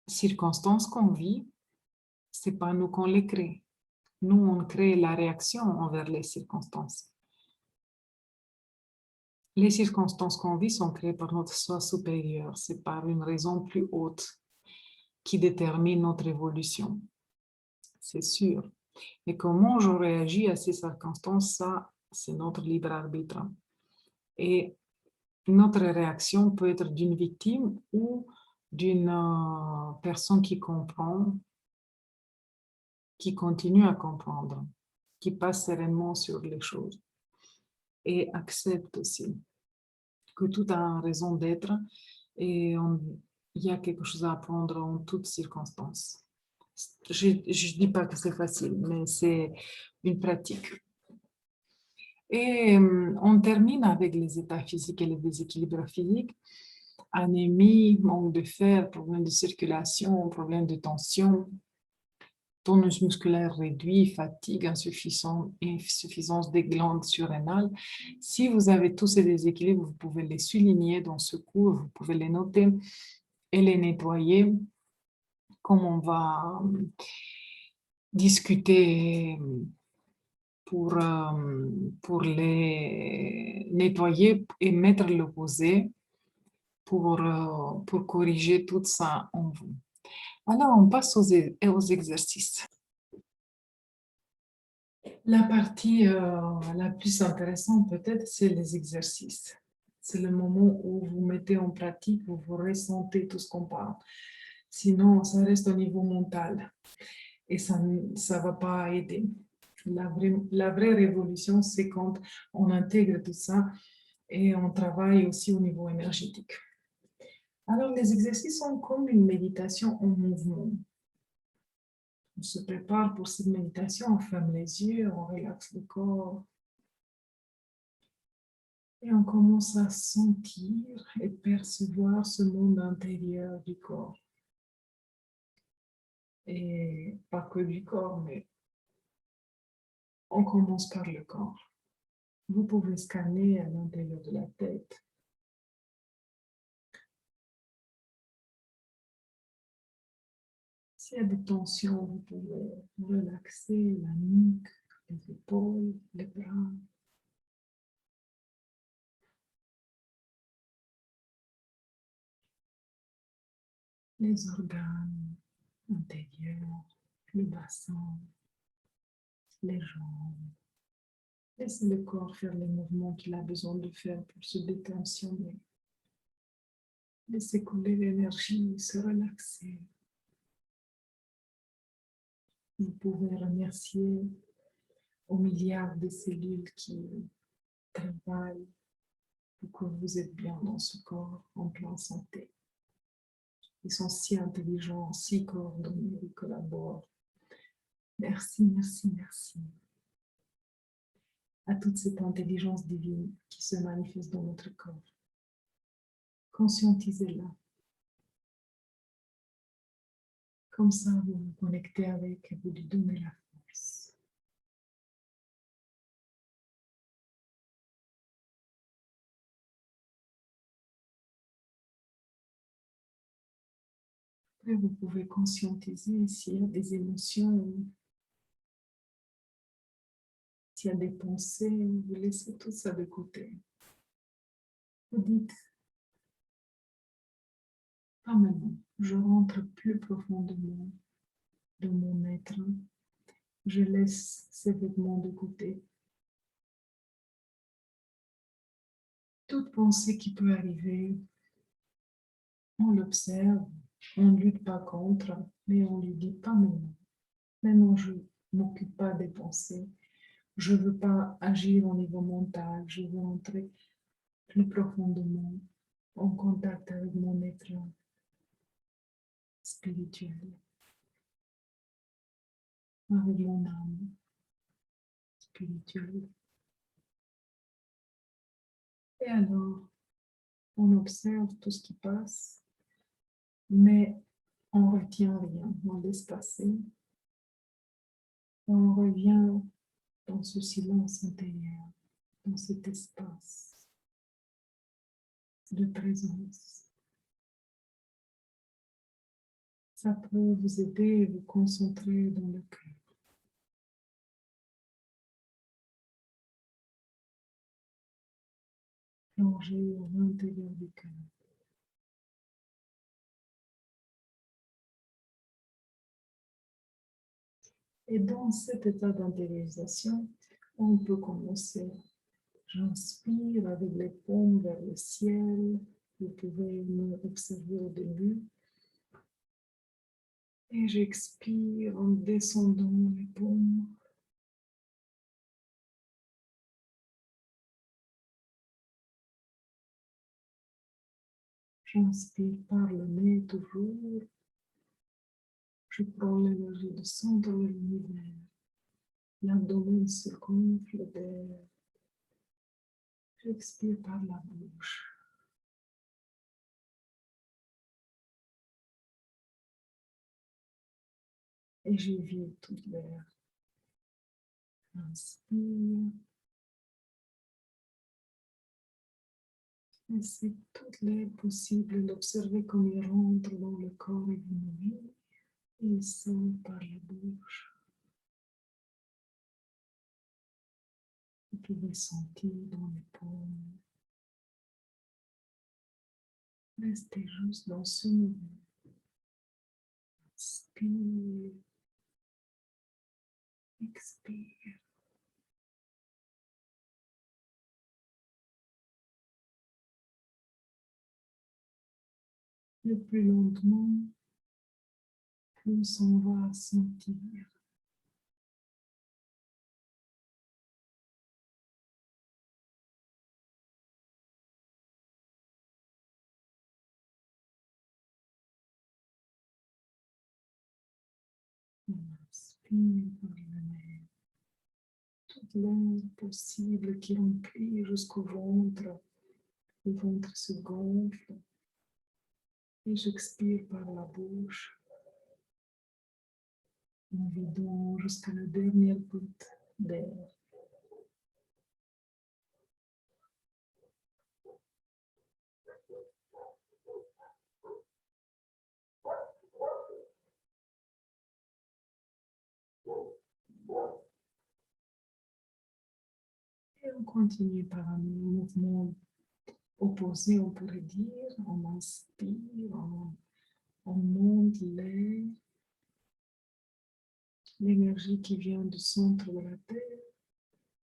circonstances qu'on vit, c'est pas nous qu'on les crée. Nous, on crée la réaction envers les circonstances. Les circonstances qu'on vit sont créées par notre soi supérieur. C'est par une raison plus haute qui détermine notre évolution. C'est sûr. Et comment je réagis à ces circonstances, ça, c'est notre libre arbitre. Et notre réaction peut être d'une victime ou d'une personne qui comprend, qui continue à comprendre, qui passe sereinement sur les choses et accepte aussi que tout a une raison d'être et il y a quelque chose à apprendre en toutes circonstances. Je ne dis pas que c'est facile, mais c'est une pratique. Et on termine avec les états physiques et les déséquilibres physiques. Anémie, manque de fer, problème de circulation, problème de tension, tonus musculaire réduit, fatigue, insuffisance des glandes surrénales. Si vous avez tous ces déséquilibres, vous pouvez les souligner dans ce cours, vous pouvez les noter et les nettoyer, comme on va discuter pour les nettoyer et mettre l'opposé pour corriger tout ça en vous. Alors, on passe aux exercices. La partie la plus intéressante peut-être, c'est les exercices. C'est le moment où vous mettez en pratique, où vous ressentez tout ce qu'on parle. Sinon, ça reste au niveau mental et ça ne va pas aider. La vraie révolution, c'est quand on intègre tout ça et on travaille aussi au niveau énergétique. Alors, les exercices sont comme une méditation en mouvement. On se prépare pour cette méditation, on ferme les yeux, on relaxe le corps. Et on commence à sentir et percevoir ce monde intérieur du corps. Et pas que du corps, mais on commence par le corps. Vous pouvez scanner à l'intérieur de la tête. S'il y a des tensions, vous pouvez relaxer la nuque, les épaules, les bras. Les organes intérieurs, le bassin, les jambes. Laissez le corps faire les mouvements qu'il a besoin de faire pour se détensionner. Laissez couler l'énergie, se relaxer. Vous pouvez remercier aux milliards de cellules qui travaillent pour que vous êtes bien dans ce corps en pleine santé. Ils sont si intelligents, si coordonnés, ils collaborent. Merci, merci, merci à toute cette intelligence divine qui se manifeste dans notre corps. Conscientisez-la. Comme ça, vous vous connectez avec et vous lui donnez la force. Après, vous pouvez conscientiser s'il y a des émotions, s'il y a des pensées, vous laissez tout ça de côté. Vous dites, pas maintenant, je rentre plus profondément dans mon être. Je laisse ces vêtements de côté. Toute pensée qui peut arriver, on l'observe, on ne lutte pas contre, mais on lui dit pas maintenant. Maintenant, je ne m'occupe pas des pensées. Je ne veux pas agir au niveau mental. Je veux entrer plus profondément en contact avec mon être spirituel, avec mon âme spirituelle. Et alors, on observe tout ce qui passe, mais on ne retient rien, on laisse passer. Et on revient dans ce silence intérieur, dans cet espace de présence. Ça peut vous aider à vous concentrer dans le cœur. Plonger à l'intérieur du cœur. Et dans cet état d'intériorisation, on peut commencer. J'inspire avec les paumes vers le ciel. Vous pouvez me observer au début. Et j'expire en descendant les paumes. J'inspire par le nez toujours. Je prends l'énergie du centre de l'univers. L'abdomen se gonfle d'air. J'expire par la bouche. Et j'évite toute l'air. Inspire. Et c'est toute l'air possible d'observer comme il rentre dans le corps et vous nourrit. Et il sort par la bouche. Vous pouvez sentir dans les paumes. Restez juste dans ce moment. Inspire. Expire. Le plus lentement, plus on va sentir. On inspire par le nez. Toute l'air possible qui remplit jusqu'au ventre. Le ventre se gonfle. Et j'expire par la bouche. En vidant jusqu'à la dernière goutte d'air. Et on continue par un mouvement opposé, on pourrait dire. On inspire, on monte l'air. L'énergie qui vient du centre de la terre.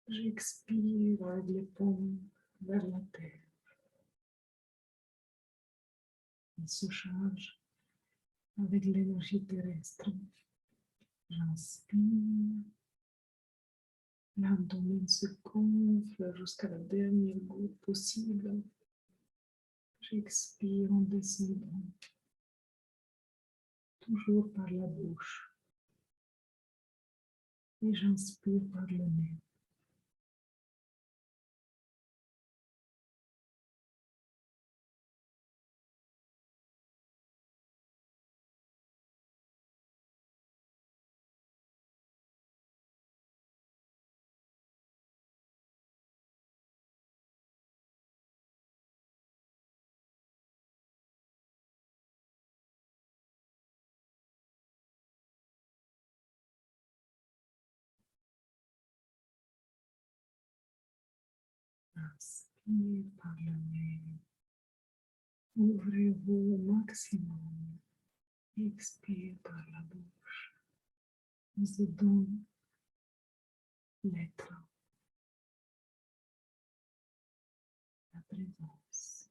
J'expire avec les paumes vers la terre. Il se charge avec l'énergie terrestre. J'inspire. L'abdomen se gonfle jusqu'à la dernière goutte possible. J'expire en descendant. Toujours par la bouche. Et j'inspire par le nez. Inspire par le nez. Ouvrez-vous au maximum. Expire par la bouche. Vous aidons l'être, la présence.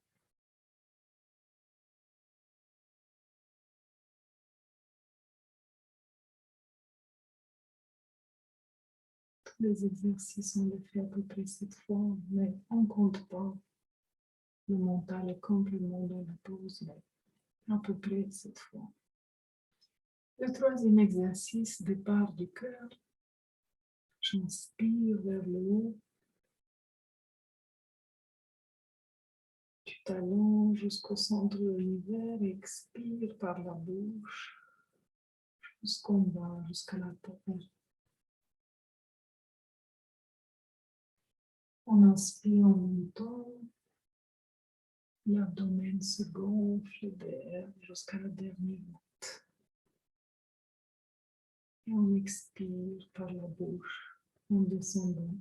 Tous les exercices, on les fait à peu près 7 fois, mais on ne compte pas. Le mental est complètement dans la pause, mais à peu près 7 fois. Le troisième exercice, départ du cœur. J'inspire vers le haut. Tu t'allonges jusqu'au centre de l'univers et expire par la bouche jusqu'en bas, jusqu'à la terre. On inspire en même temps. L'abdomen se gonfle d'air jusqu'à la dernière note. Et on expire par la bouche en descendant.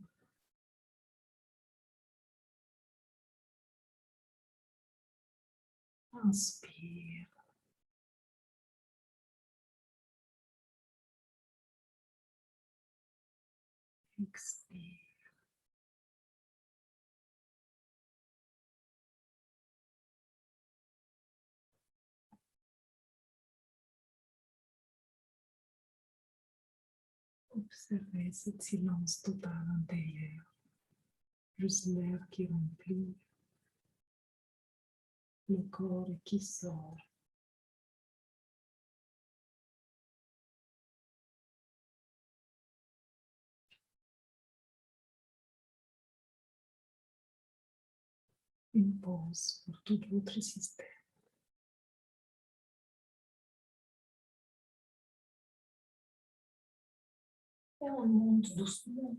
Inspire. Expire. Observez ce silence total intérieur. Juste l'air qui remplit le corps et qui sort. Une pause pour tout votre système. Et on monte doucement.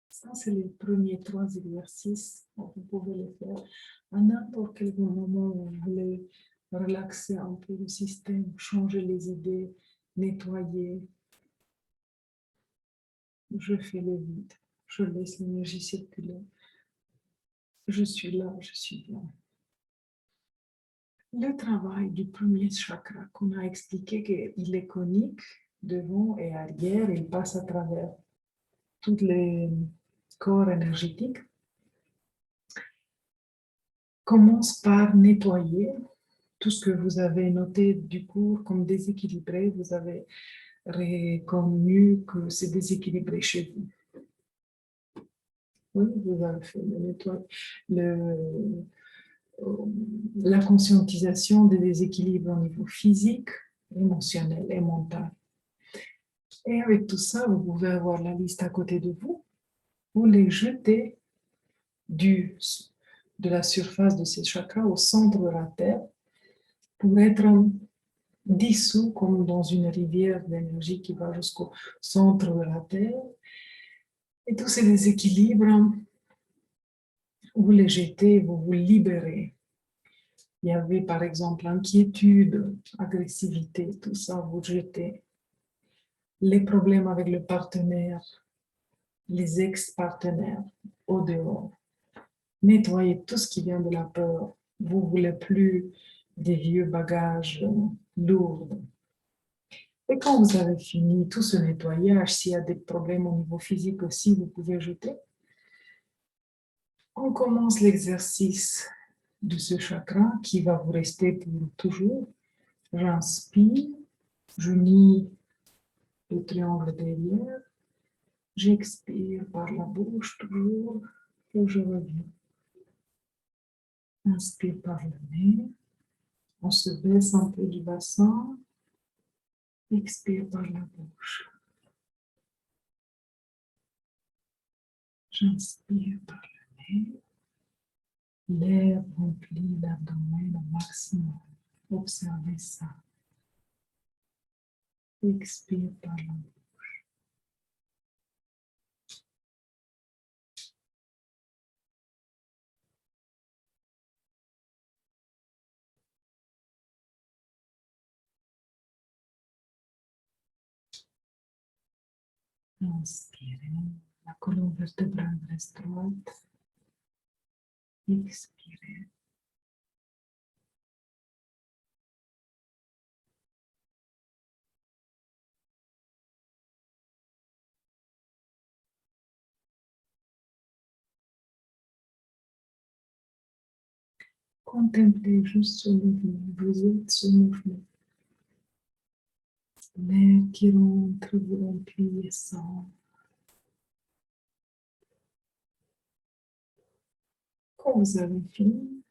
Ça, c'est les premiers 3 exercices. Vous pouvez les faire à n'importe quel moment où vous voulez relaxer un peu le système, changer les idées, nettoyer. Je fais le vide. Je laisse l'énergie circuler. Je suis là, je suis bien. Le travail du premier chakra qu'on a expliqué qu'il est conique devant et arrière, il passe à travers tous les corps énergétiques, commence par nettoyer tout ce que vous avez noté du cours comme déséquilibré. Vous avez reconnu que c'est déséquilibré chez vous. Oui, vous avez fait le nettoyage, la conscientisation des déséquilibres au niveau physique, émotionnel et mental. Et avec tout ça, vous pouvez avoir la liste à côté de vous. Vous les jetez de la surface de ces chakras au centre de la Terre pour être dissous comme dans une rivière d'énergie qui va jusqu'au centre de la Terre. Et tous ces déséquilibres, vous les jetez, vous vous libérez. Il y avait par exemple inquiétude, agressivité, tout ça, vous jetez. Les problèmes avec le partenaire, les ex-partenaires, au dehors. Nettoyez tout ce qui vient de la peur. Vous ne voulez plus des vieux bagages lourds. Et quand vous avez fini tout ce nettoyage, s'il y a des problèmes au niveau physique aussi, vous pouvez jeter. On commence l'exercice de ce chakra qui va vous rester pour toujours. J'inspire, je nie le triangle derrière, j'expire par la bouche toujours et je reviens. Inspire par le nez, on se baisse un peu du bassin, expire par la bouche. J'inspire par le nez, l'air remplit l'abdomen au maximum. Observez ça. Expire par la bouche. Inspirez, la colonne vertébrale reste droite. Expirez. Contemplez juste ce mouvement. Vous êtes ce mouvement. L'air qui rentre, vous remplit et sort. Quand vous avez fini,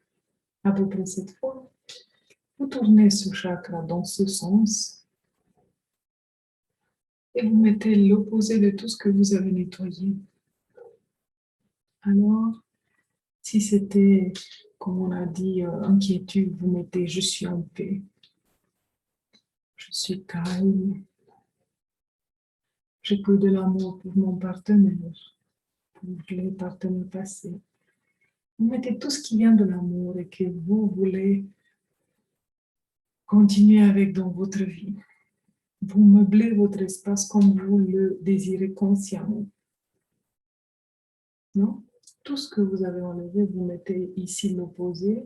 à peu près cette fois, vous tournez ce chakra dans ce sens et vous mettez l'opposé de tout ce que vous avez nettoyé. Alors, si c'était, comme on a dit, inquiétude, vous mettez « je suis en paix ». Je suis calme, j'ai que de l'amour pour mon partenaire, pour les partenaires passés. Vous mettez tout ce qui vient de l'amour et que vous voulez continuer avec dans votre vie. Vous meublez votre espace comme vous le désirez consciemment. Non? Tout ce que vous avez enlevé, vous mettez ici l'opposé.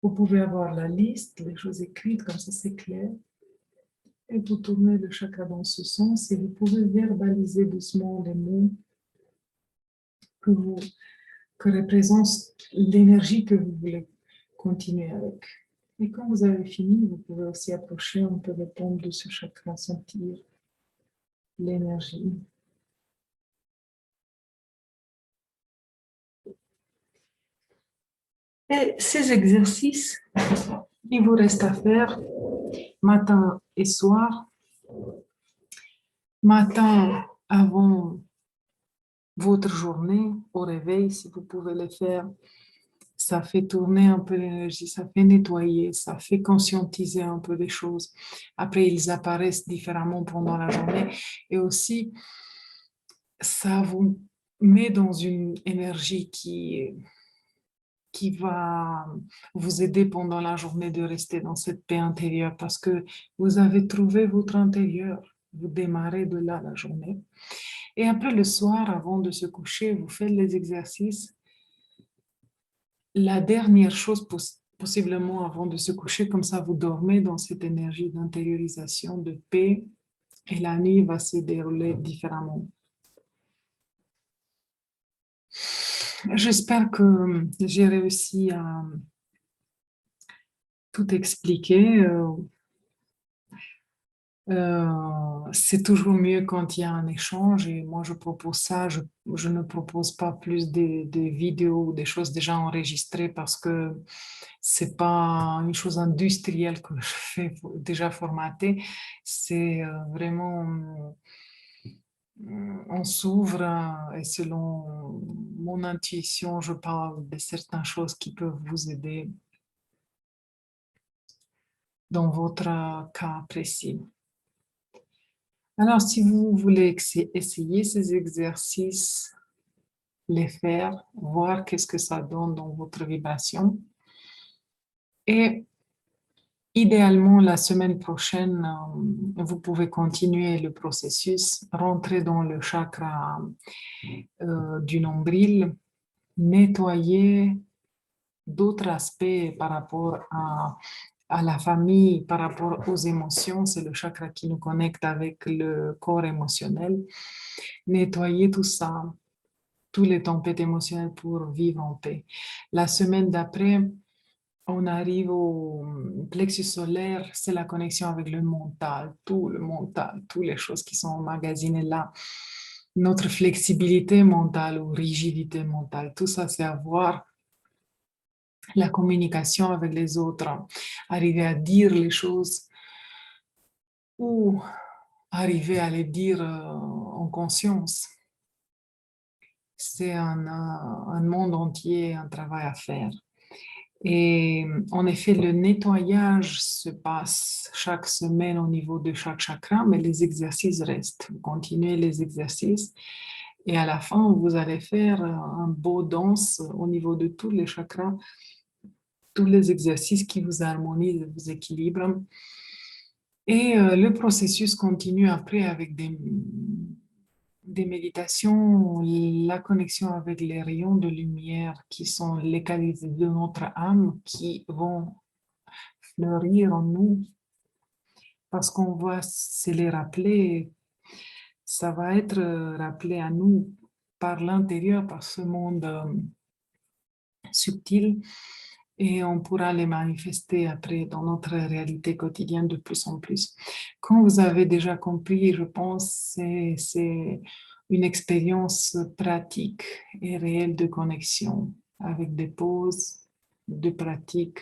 Vous pouvez avoir la liste, les choses écrites, comme ça c'est clair. Et vous tournez le chakra dans ce sens et vous pouvez verbaliser doucement les mots que représente l'énergie que vous voulez continuer avec. Et quand vous avez fini, vous pouvez aussi approcher un peu le pompe de ce chakra, sentir l'énergie. Et ces exercices, il vous reste à faire matin et soir. Matin avant votre journée, au réveil, si vous pouvez le faire, ça fait tourner un peu l'énergie, ça fait nettoyer, ça fait conscientiser un peu les choses. Après, ils apparaissent différemment pendant la journée. Et aussi, ça vous met dans une énergie qui va vous aider pendant la journée de rester dans cette paix intérieure parce que vous avez trouvé votre intérieur. Vous démarrez de là la journée. Et après le soir, avant de se coucher, vous faites les exercices. La dernière chose, possiblement avant de se coucher, comme ça vous dormez dans cette énergie d'intériorisation, de paix, et la nuit va se dérouler différemment. J'espère que j'ai réussi à tout expliquer. C'est toujours mieux quand il y a un échange et moi je propose ça, je ne propose pas plus des vidéos ou des choses déjà enregistrées parce que c'est pas une chose industrielle que je fais déjà formatée, c'est vraiment on s'ouvre et selon mon intuition je parle de certaines choses qui peuvent vous aider dans votre cas précis. Alors, si vous voulez essayer ces exercices, les faire, voir qu'est-ce que ça donne dans votre vibration. Et idéalement, la semaine prochaine, vous pouvez continuer le processus, rentrer dans le chakra du nombril, nettoyer d'autres aspects par rapport à la famille, par rapport aux émotions. C'est le chakra qui nous connecte avec le corps émotionnel. Nettoyer tout ça, tous les tempêtes émotionnelles pour vivre en paix. La semaine d'après, on arrive au plexus solaire, c'est la connexion avec le mental, tout le mental, toutes les choses qui sont emmagasinées là. Notre flexibilité mentale ou rigidité mentale, tout ça, c'est avoir la communication avec les autres, arriver à dire les choses ou arriver à les dire en conscience. C'est un monde entier, un travail à faire. Et en effet, le nettoyage se passe chaque semaine au niveau de chaque chakra, mais les exercices restent. Vous continuez les exercices et à la fin, vous allez faire un beau danse au niveau de tous les chakras, tous les exercices qui vous harmonisent, vous équilibrent. Et le processus continue après avec des méditations, la connexion avec les rayons de lumière qui sont les qualités de notre âme qui vont fleurir en nous parce qu'on va se les rappeler, ça va être rappelé à nous par l'intérieur, par ce monde subtil et on pourra les manifester après dans notre réalité quotidienne de plus en plus. Quand vous avez déjà compris, je pense, c'est une expérience pratique et réelle de connexion avec des pauses, de pratique.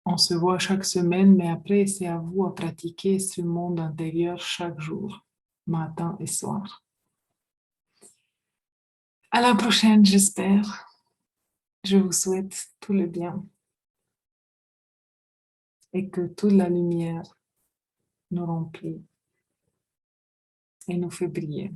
On se voit chaque semaine, mais après, c'est à vous à pratiquer ce monde intérieur chaque jour, matin et soir. À la prochaine, j'espère. Je vous souhaite tout le bien et que toute la lumière nous remplit. et nous fait briller.